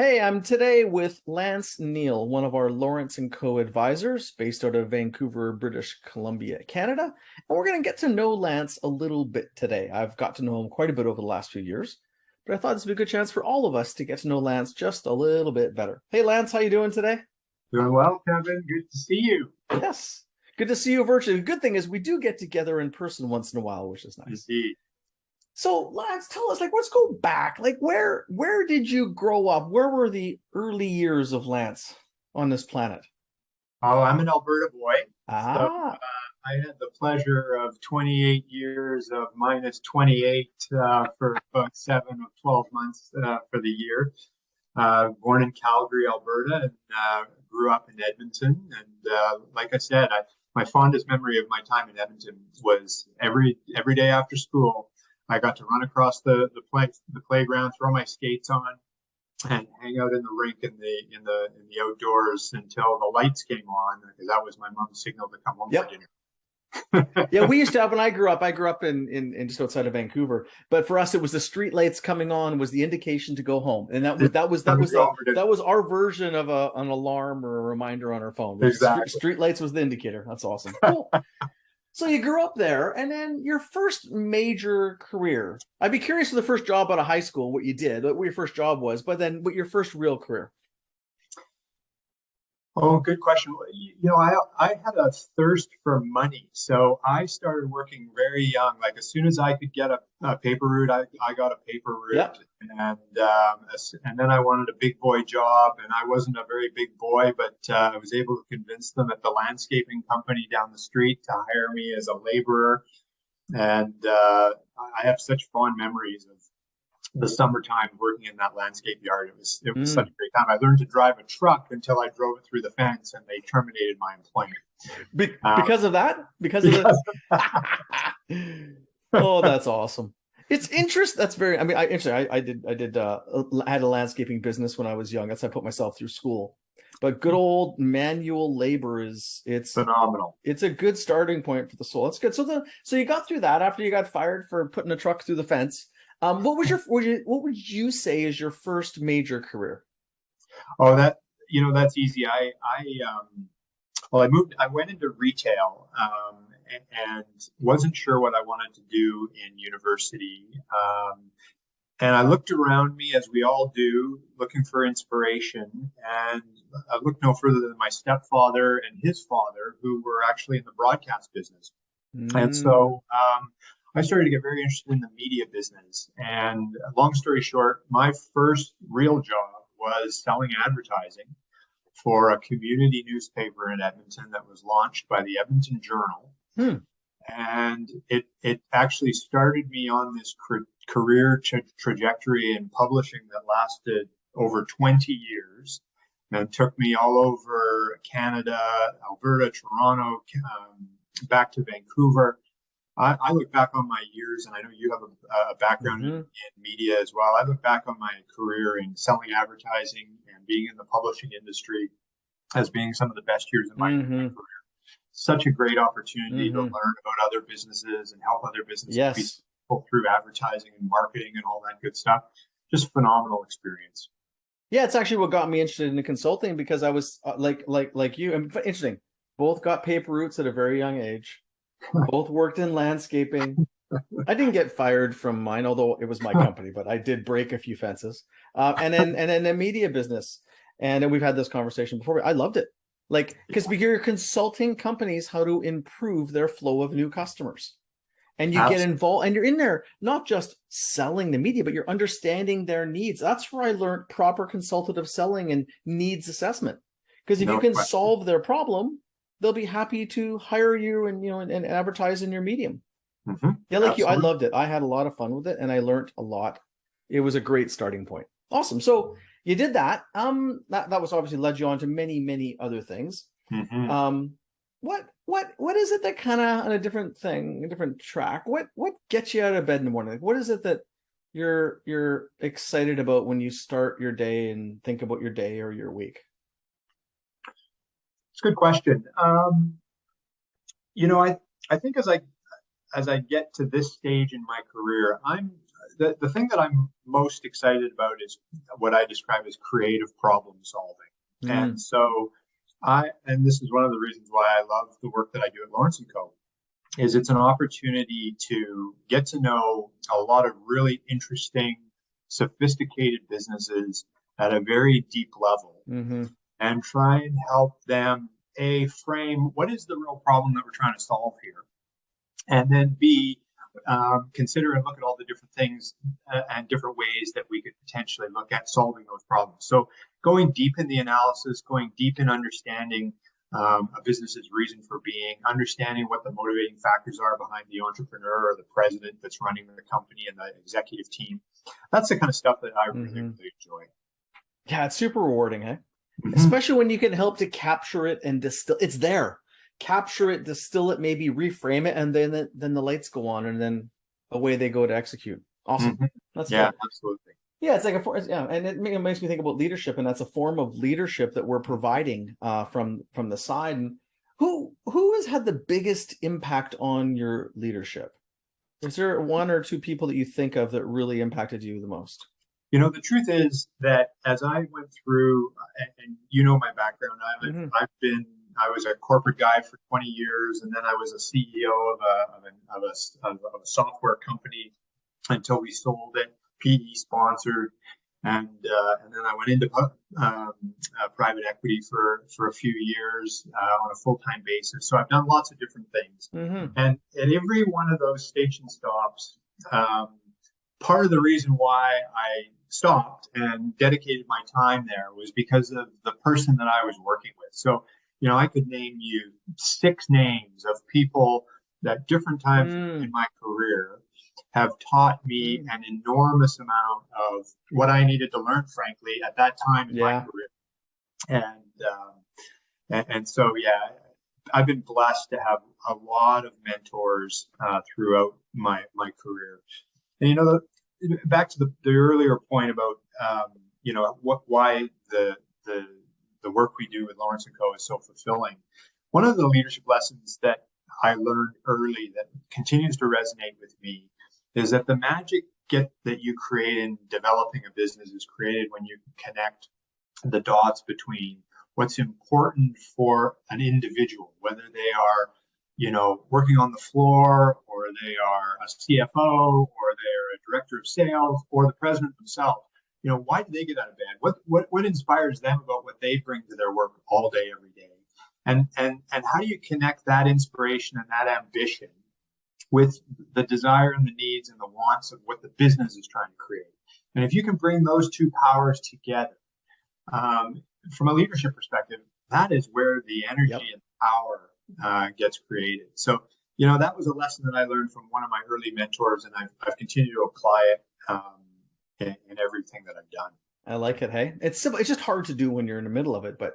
Hey, I'm today with Lance Neal, one of our Lawrence and Co. advisors based out of Vancouver, British Columbia, Canada. And we're going to get to know Lance a little bit today. I've got to know him quite a bit over the last few years, but I thought this would be a good chance for all of us to get to know Lance just a little bit better. Hey, Lance, how you doing today? Doing well, Kevin. Good to see you. Yes, good to see you virtually. The good thing is we do get together in person once in a while, which is nice. Indeed. So, Lance, tell us, let's go back. Where did you grow up? Where were the early years of Lance on this planet? Oh, I'm an Alberta boy. So Ah, I had the pleasure of 28 years of minus 28 for about 7 of 12 months for the year. Born in Calgary, Alberta, and grew up in Edmonton. And like I said, my fondest memory of my time in Edmonton was every day after school, I got to run across the playground, throw my skates on, and hang out in the rink in the outdoors until the lights came on because that was my mom's signal to come home for yep. dinner. Yeah, we used to have when I grew up in just outside of Vancouver. But for us, it was the street lights coming on was the indication to go home. And that was our version of an alarm or a reminder on our phone. Exactly. Street lights was the indicator. That's awesome. Cool. So you grew up there, and then your first major career. I'd be curious for the first job out of high school, what you did, what your first job was, but then what your first real career. Oh, good question. I had a thirst for money. So I started working very young. Like as soon as I could get a paper route, I got a paper Yep. route. And then I wanted a big boy job. And I wasn't a very big boy, but I was able to convince them at the landscaping company down the street to hire me as a laborer. And I have such fond memories of the summertime working in that landscape yard. It was such Mm. a great time. I learned to drive a truck until I drove it through the fence, and they terminated my employment. Because of that? Because of Because the Oh, that's awesome. It's interest. That's very. I mean, I had a landscaping business when I was young. That's how I put myself through school. But good old manual labor is phenomenal. it's a good starting point for the soul. That's good. So you got through that after you got fired for putting a truck through the fence. What would you say is your first major career? Oh, that's easy. I went into retail and wasn't sure what I wanted to do in university. And I looked around me as we all do, looking for inspiration. And I looked no further than my stepfather and his father, who were actually in the broadcast business. And Mm, so I started to get very interested in the media business. And long story short, my first real job was selling advertising for a community newspaper in Edmonton that was launched by the Edmonton Journal. hmm. And it actually started me on this career trajectory in publishing that lasted over 20 years and took me all over Canada, Alberta, Toronto, back to Vancouver. I look back on my years, and I know you have a background Hmm. in media as well. I look back on my career in selling advertising and being in the publishing industry as being some of the best years of my Hmm. career. Such a great opportunity to Hmm. learn about other businesses and help other businesses be Yes. successful through advertising and marketing and all that good stuff. Just phenomenal experience. Yeah, it's actually what got me interested in the consulting because I was like you. And interesting. Both got paper routes at a very young age. Both worked in landscaping. I didn't get fired from mine, although it was my company, but I did break a few fences. And then the media business. And then we've had this conversation before. I loved it. Like, because you're consulting companies how to improve their flow of new customers. And you get Absolutely. involved and you're in there not just selling the media, but you're understanding their needs. That's where I learned proper consultative selling and needs assessment. Because if you No can question. solve their problem, they'll be happy to hire you and and advertise in your medium. Yeah, like you, I Absolutely. loved it. I had a lot of fun with it and I learned a lot. It was a great starting point. Awesome. So you did that. That was obviously led you on to many, many other things. Hmm. Um, what is it that kind of on a different thing, a different track? What gets you out of bed in the morning? Like, what is it that you're excited about when you start your day and think about your day or your week? It's a good question. You know, I think as I get to this stage in my career, I'm the thing that I'm most excited about is what I describe as creative problem solving. And Mm, so and this is one of the reasons why I love the work that I do at Lawrence and Co. is it's an opportunity to get to know a lot of really interesting, sophisticated businesses at a very deep level hmm and try and help them frame what is the real problem that we're trying to solve here, and then consider and look at all the different things and different ways that we could potentially look at solving those problems. So going deep in the analysis, going deep in understanding a business's reason for being, understanding what the motivating factors are behind the entrepreneur or the president that's running the company and the executive team. That's the kind of stuff that I really, hmm really enjoy. Yeah, it's super rewarding, eh? Mm-hmm. Especially when you can help to capture it and distill. It's there. Capture it, distill it, maybe reframe it, and then the lights go on, and then away they go to execute. Awesome. Mm-hmm. That's Yeah, good. absolutely. Yeah, it's like yeah, and it makes me think about leadership, and that's a form of leadership that we're providing from the side. And who has had the biggest impact on your leadership? Is there one or two people that you think of that really impacted you the most? The truth is that as I went through, and you know my background, Hmm I was a corporate guy for 20 years, and then I was a CEO of a software company until we sold it, PE sponsored, and then I went into private equity for a few years on a full time basis. So I've done lots of different things, hmm and at every one of those station stops, um, part of the reason why I stopped and dedicated my time there was because of the person that I was working with. So, I could name you 6 names of people that different times in mm my career have taught me mm. an enormous amount of what I needed to learn, frankly, at that time in my Yeah. career. And so, yeah, I've been blessed to have a lot of mentors throughout my career. And back to the earlier point about why the the work we do with Lawrence and Co is so fulfilling. One of the leadership lessons that I learned early that continues to resonate with me is that the magic that you create in developing a business is created when you connect the dots between what's important for an individual, whether they are working on the floor, or they are a CFO, or they're a director of sales, or the president themselves. Why do they get out of bed? What inspires them about what they bring to their work all day, every day? And how do you connect that inspiration and that ambition with the desire and the needs and the wants of what the business is trying to create? And if you can bring those two powers together, from a leadership perspective, that is where the energy Yep. and power gets created. So, that was a lesson that I learned from one of my early mentors, and I've continued to apply it in everything that I've done. I like it. Hey, it's simple. It's just hard to do when you're in the middle of it, but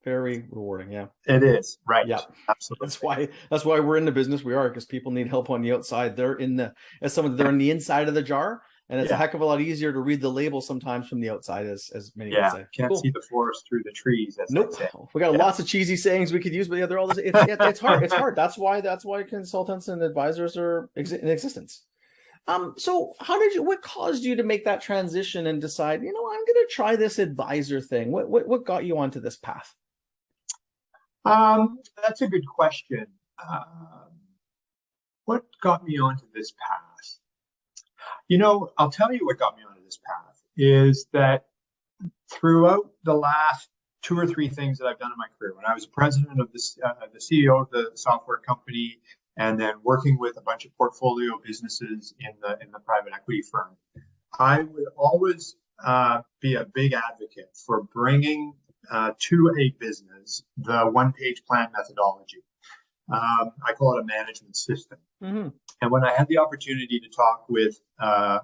very rewarding. Yeah. It is, right. Yeah. That's Absolutely. why we're in the business we are, because people need help on the outside. They're in the inside of the jar, and it's a Yeah. heck of a lot easier to read the label sometimes from the outside, as many would Yeah. say. Can't see Cool. the forest through the trees, as they Nope. say. We got Yeah. lots of cheesy sayings we could use, but yeah, they're all this. It's hard. It's hard. That's why consultants and advisors are in existence. So what caused you to make that transition and decide, I'm going to try this advisor thing? What got you onto this path? That's a good question. Um, what got me onto this path? I'll tell you what got me onto this path is that throughout the last 2 or 3 things that I've done in my career, when I was president of the CEO of the software company, and then working with a bunch of portfolio businesses in the private equity firm, I would always be a big advocate for bringing to a business the one-page plan methodology. I call it a management system. Mm-hmm. And when I had the opportunity to talk with a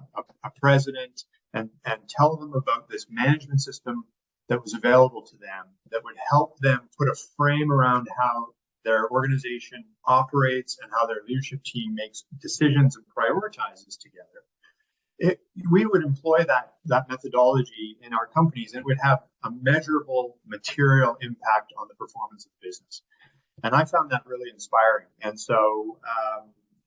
president and tell them about this management system that was available to them, that would help them put a frame around how their organization operates and how their leadership team makes decisions and prioritizes together, we would employ that methodology in our companies, and it would have a measurable material impact on the performance of the business. And I found that really inspiring. And so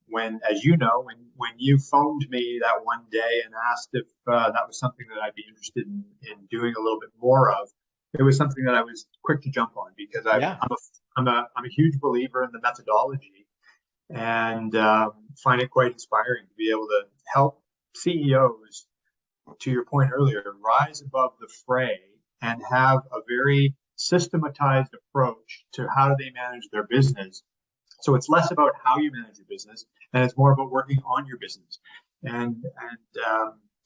when, as you know, when you phoned me that one day and asked if that was something that I'd be interested in doing a little bit more of, it was something that I was quick to jump on because Yeah. I'm a huge believer in the methodology and find it quite inspiring to be able to help CEOs, to your point earlier, rise above the fray and have a very systematized approach to how do they manage their business. So it's less about how you manage your business, and it's more about working on your business.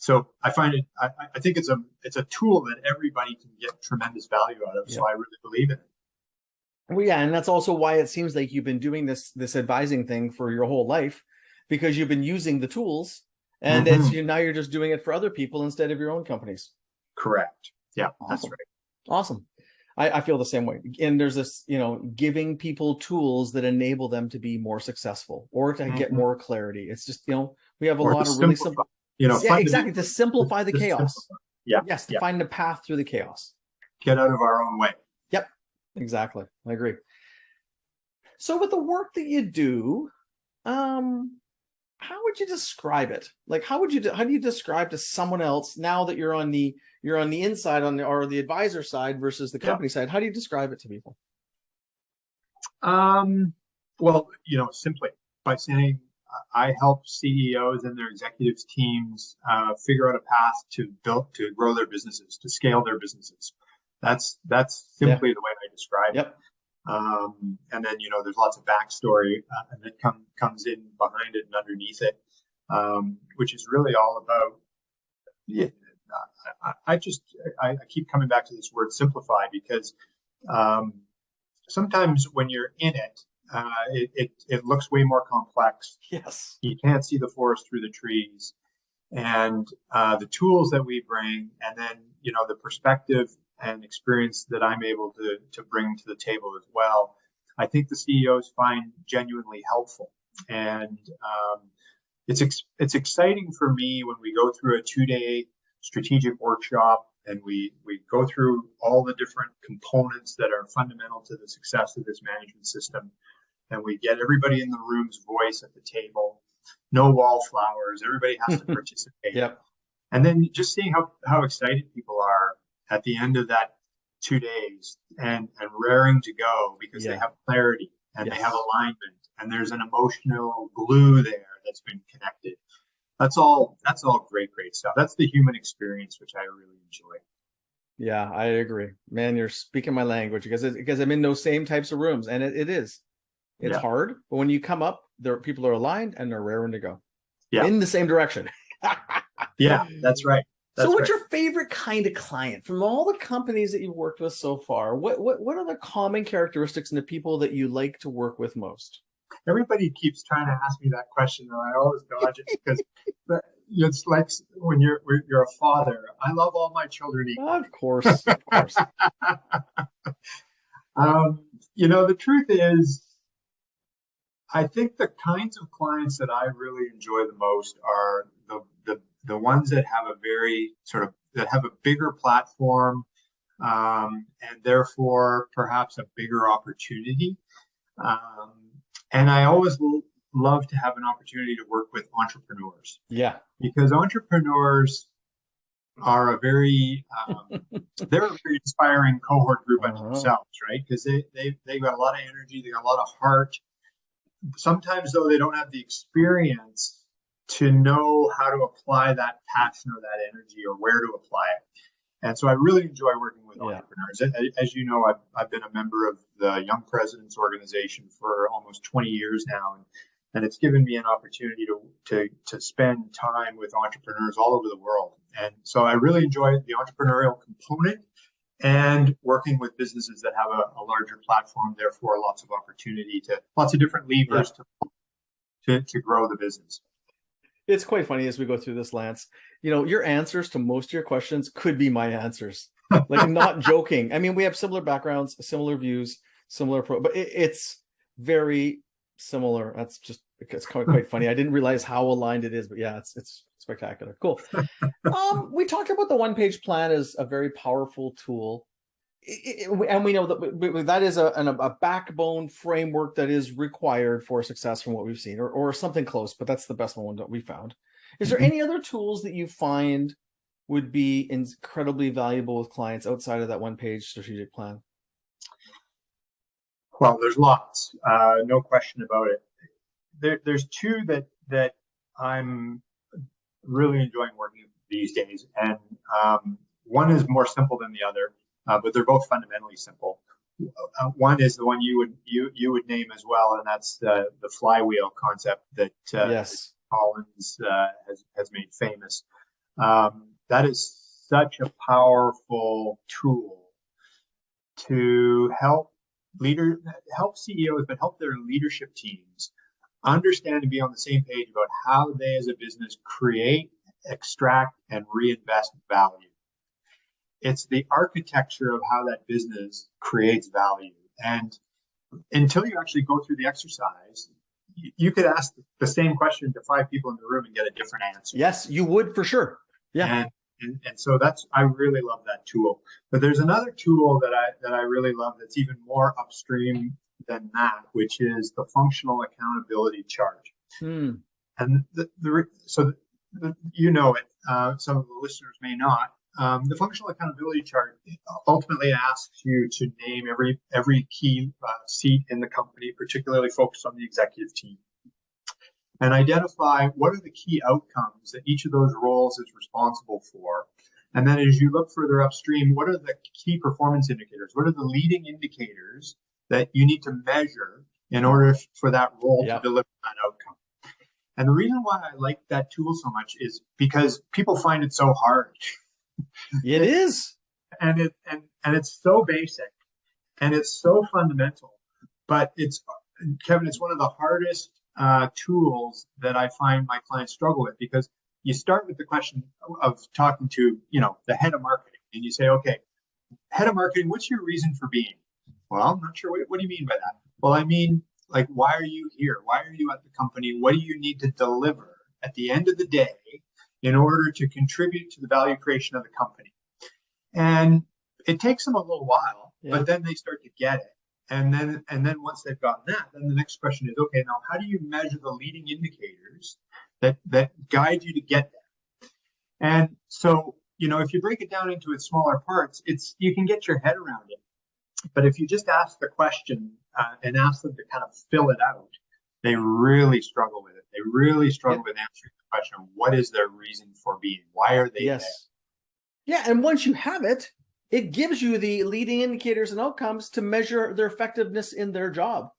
So I find it. I think it's a tool that everybody can get tremendous value out of. Yeah. So I really believe in it. Well, yeah, and that's also why it seems like you've been doing this advising thing for your whole life, because you've been using the tools, and it's Mm-hmm. now you're just doing it for other people instead of your own companies. Correct. Yeah, that's Awesome. right. Awesome. I feel the same way. And there's this, giving people tools that enable them to be more successful or to get Mm-hmm. more clarity. It's just, we have a Or to lot of really simplify, simple, yeah, exactly, to fundamentally, simplify the to chaos. simplify. Yeah, Yes, to yeah. find the path through the chaos. Get out of our own way. Yep, exactly. I agree. So with the work that you do, how would you describe it? Like, how do you describe to someone else now that you're on the inside or the advisor side versus the Yeah. company side? How do you describe it to people? Um, well, simply by saying I help CEOs and their executives teams figure out a path to grow their businesses, to scale their businesses. That's Yeah. simply the way I describe it. Yep. And then there's lots of backstory that comes in behind it and underneath it, which is really all about. Yeah, I keep coming back to this word simplify because um, sometimes when you're in it, it looks way more complex. Yes. You can't see the forest through the trees, and the tools that we bring, and then the perspective and experience that I'm able to bring to the table as well. I think the CEOs find genuinely helpful, and it's exciting for me when we go through a 2-day strategic workshop and we go through all the different components that are fundamental to the success of this management system, and we get everybody in the room's voice at the table. No wallflowers. Everybody has to participate. Yep. And then just seeing how excited people are at the end of that 2 days and raring to go because they have clarity and they have alignment and there's an emotional glue there that's been connected. That's all great stuff. That's the human experience, which I really enjoy. Yeah, I agree. Man, you're speaking my language because I'm in those same types of rooms, and it's hard, but when you come up, people are aligned and they're raring to go in the same direction. Yeah, that's right. So what's your favorite kind of client from all the companies that you've worked with so far? What are the common characteristics in the people that you like to work with most? Everybody keeps trying to ask me that question, and I always dodge it because it's like when you're a father. I love all my children equally. Of course, of course. The truth is, I think the kinds of clients that I really enjoy the most are the ones that have a bigger platform, and therefore perhaps a bigger opportunity. And I always love to have an opportunity to work with entrepreneurs. Yeah. Because entrepreneurs are they're a very inspiring cohort group unto themselves, right? Because they've got a lot of energy, they got a lot of heart. Sometimes though they don't have the experience to know how to apply that passion or that energy or where to apply it. And so I really enjoy working with entrepreneurs. As you know, I've been a member of the Young Presidents Organization for almost 20 years now, and it's given me an opportunity to spend time with entrepreneurs all over the world. And so I really enjoy the entrepreneurial component and working with businesses that have a larger platform, therefore lots of opportunity lots of different levers to grow the business. It's quite funny as we go through this, Lance. Your answers to most of your questions could be my answers. Like, not joking. I mean, we have similar backgrounds, similar views, but it's very similar. It's quite funny. I didn't realize how aligned it is, but yeah, it's spectacular. Cool. We talked about the one-page plan as a very powerful tool. and we know that that is a backbone framework that is required for success from what we've seen, or something close, but that's the best one that we found. Is there Mhm. any other tools that you find would be incredibly valuable with clients outside of that one-page strategic plan? Well, there's lots, no question about it. There's two that I'm really enjoying working these days, and one is more simple than the other, but they're both fundamentally simple. One is the one you would name as well, and that's the flywheel concept that Yes. Collins has made famous. That is such a powerful tool to help CEOs, but help their leadership teams understand and be on the same page about how they as a business create, extract, and reinvest value. It's the architecture of how that business creates value. And until you actually go through the exercise, you could ask the same question to 5 people in the room and get a different answer. Yes, you would for sure. Yeah. And so I really love that tool. But there's another tool that I really love that's even more upstream than that, which is the functional accountability chart. Hmm. And you know it, some of the listeners may not. The functional accountability chart ultimately asks you to name every key seat in the company, particularly focused on the executive team, and identify what are the key outcomes that each of those roles is responsible for. And then as you look further upstream, what are the key performance indicators? What are the leading indicators that you need to measure in order for that role to deliver that outcome? And the reason why I like that tool so much is because people find it so hard. It is. And it's so basic and it's so fundamental, but Kevin, it's one of the hardest tools that I find my clients struggle with, because you start with the question of talking to, the head of marketing, and you say, okay, head of marketing, what's your reason for being? Well, I'm not sure. What do you mean by that? Well, I mean, like, why are you here? Why are you at the company? What do you need to deliver at the end of the day in order to contribute to the value creation of the company? And it takes them a little while, but then they start to get it. And then once they've gotten that, then the next question is, okay, now how do you measure the leading indicators that guide you to get there? And so, if you break it down into its smaller parts, you can get your head around it. But if you just ask the question and ask them to kind of fill it out, they really struggle with it. They really struggle with answering the question of what is their reason for being? Why are they there? Yeah, and once you have it, it gives you the leading indicators and outcomes to measure their effectiveness in their job.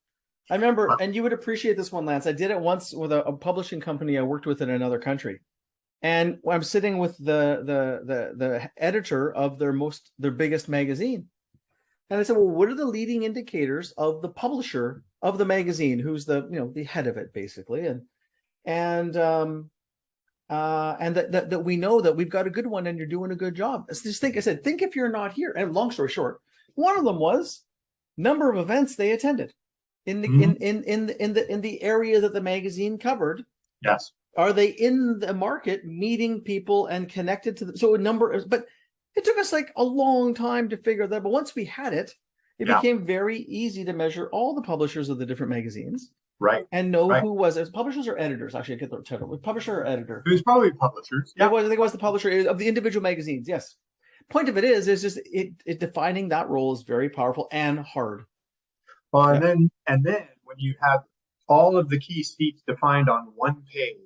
I remember, and you would appreciate this one, Lance. I did it once with a publishing company I worked with in another country. And I'm sitting with the editor of their biggest magazine. And I said, well, what are the leading indicators of the publisher of the magazine, who's the head of it, basically? And that we know that we've got a good one and you're doing a good job. I said, think if you're not here. And long story short, one of them was number of events they attended in the area that the magazine covered. Yes. Are they in the market meeting people and connected to them? So but it took us like a long time to figure that. But once we had it, it became very easy to measure all the publishers of the different magazines. Right. And know who was it. Publishers or editors? Actually, I get the title. Publisher or editor? It was probably publishers. Yeah. I think it was the publisher of the individual magazines. Yes. Point of it is just it defining that role is very powerful and hard. Well, and then when you have all of the key seats defined on one page,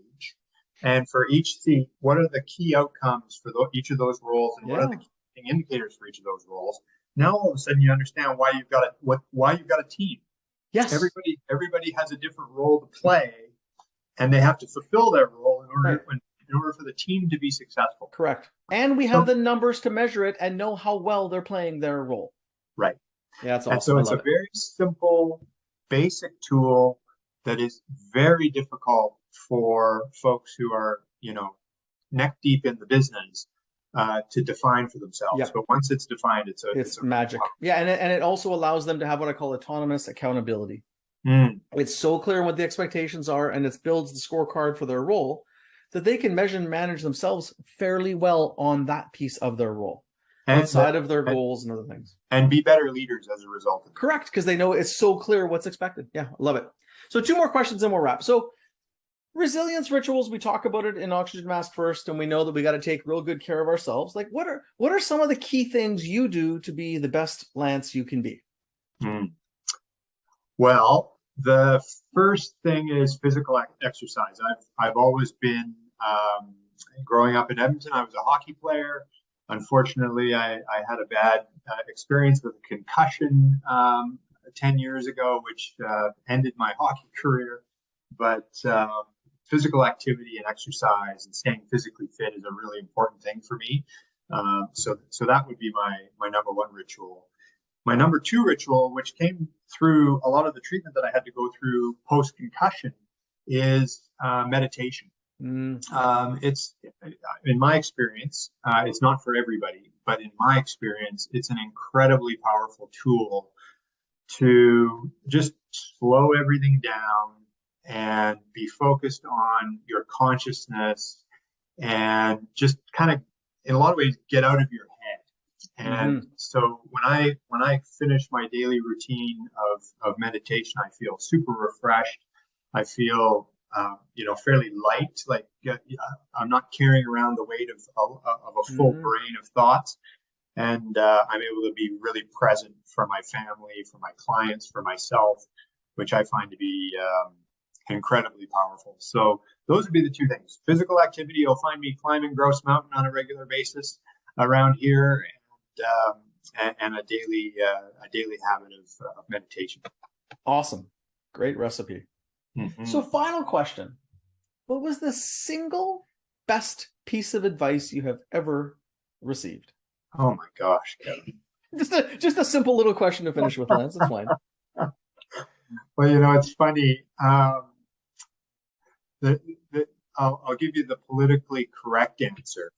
and for each seat, what are the key outcomes for each of those roles, and what are the key indicators for each of those roles? Now all of a sudden you understand why you've got a team. Yes. Everybody has a different role to play, and they have to fulfill their role in order for the team to be successful. Correct. And we have the numbers to measure it and know how well they're playing their role. Right. Yeah, that's awesome. And so it's a very simple, basic tool that is very difficult for folks who are, neck deep in the business to define for themselves. Yeah. But once it's defined, it's magic. Yeah, and it also allows them to have what I call autonomous accountability. It's so clear what the expectations are, and it builds the scorecard for their role that they can measure and manage themselves fairly well on that piece of their role. and outside of their goals and other things. and be better leaders as a result of it. Correct, because they know it's so clear what's expected. Yeah, I love it. So 2 more questions and we'll wrap. So resilience rituals, we talk about it in Oxygen Mask First, and we know that we got to take real good care of ourselves. Like, what are some of the key things you do to be the best Lance you can be? Well, the first thing is physical exercise. I've always been growing up in Edmonton. I was a hockey player. Unfortunately, I had a bad experience with a concussion 10 years ago, which ended my hockey career. But physical activity and exercise and staying physically fit is a really important thing for me. So that would be my number one ritual. My number two ritual, which came through a lot of the treatment that I had to go through post-concussion, is meditation. It's, in my experience, it's not for everybody, but in my experience, it's an incredibly powerful tool to just slow everything down and be focused on your consciousness and just kind of, in a lot of ways, get out of your head. And so when I finish my daily routine of meditation, I feel super refreshed. I feel fairly light, like I'm not carrying around the weight of a full brain of thoughts, and I'm able to be really present for my family, for my clients, for myself, which I find to be incredibly powerful. So those would be the two things. Physical activity, you'll find me climbing Grouse Mountain on a regular basis around here, and a daily habit of meditation. Awesome. Great recipe. So final question. What was the single best piece of advice you have ever received? Oh my gosh, Kevin. Just a simple little question to finish with, Lance. It's fine. Well, it's funny. I'll give you the politically correct answer.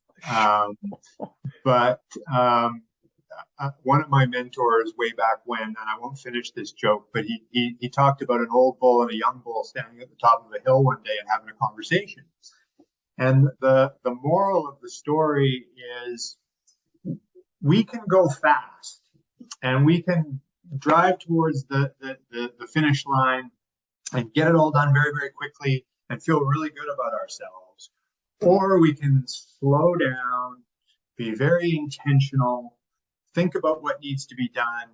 But one of my mentors way back when, and I won't finish this joke, but he talked about an old bull and a young bull standing at the top of a hill one day and having a conversation. And the moral of the story is we can go fast and we can drive towards the finish line and get it all done very, very quickly and feel really good about ourselves. Or we can slow down, be very intentional, think about what needs to be done,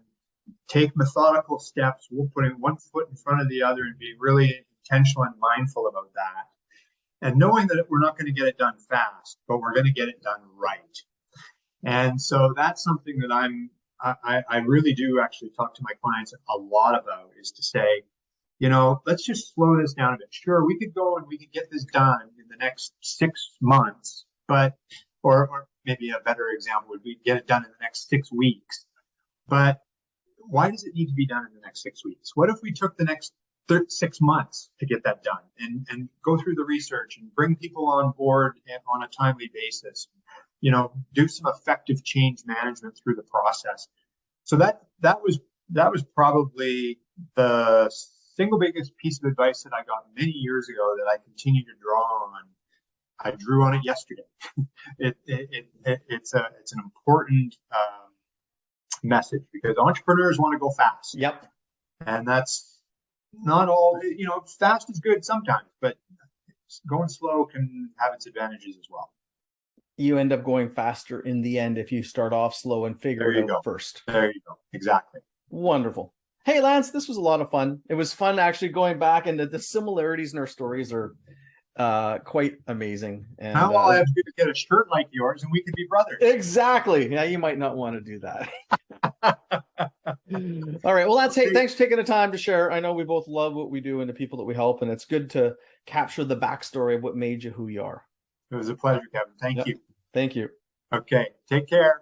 take methodical steps. We'll put in one foot in front of the other and be really intentional and mindful about that. And knowing that we're not going to get it done fast, but we're going to get it done right. And so that's something that I really do actually talk to my clients a lot about, is to say, let's just slow this down a bit. Sure, we could go and we could get this done in the next 6 months, but, or maybe a better example would be get it done in the next 6 weeks. But why does it need to be done in the next 6 weeks? What if we took the next 6 months to get that done and go through the research and bring people on board on a timely basis, do some effective change management through the process. So that was probably the single biggest piece of advice that I got many years ago that I continue to draw on. I drew on it yesterday. It's an important message, because entrepreneurs want to go fast. Yep. And that's not all, fast is good sometimes, but going slow can have its advantages as well. You end up going faster in the end if you start off slow and figure it out first. There you go. Exactly. Wonderful. Hey, Lance, this was a lot of fun. It was fun actually going back, and the similarities in our stories are quite amazing. And now all I have to do is get a shirt like yours and we could be brothers. Exactly. Yeah, you might not want to do that. All right. Well, Lance, hey, thanks for taking the time to share. I know we both love what we do and the people that we help, and it's good to capture the backstory of what made you who you are. It was a pleasure, Kevin. Thank you. Thank you. Okay. Take care.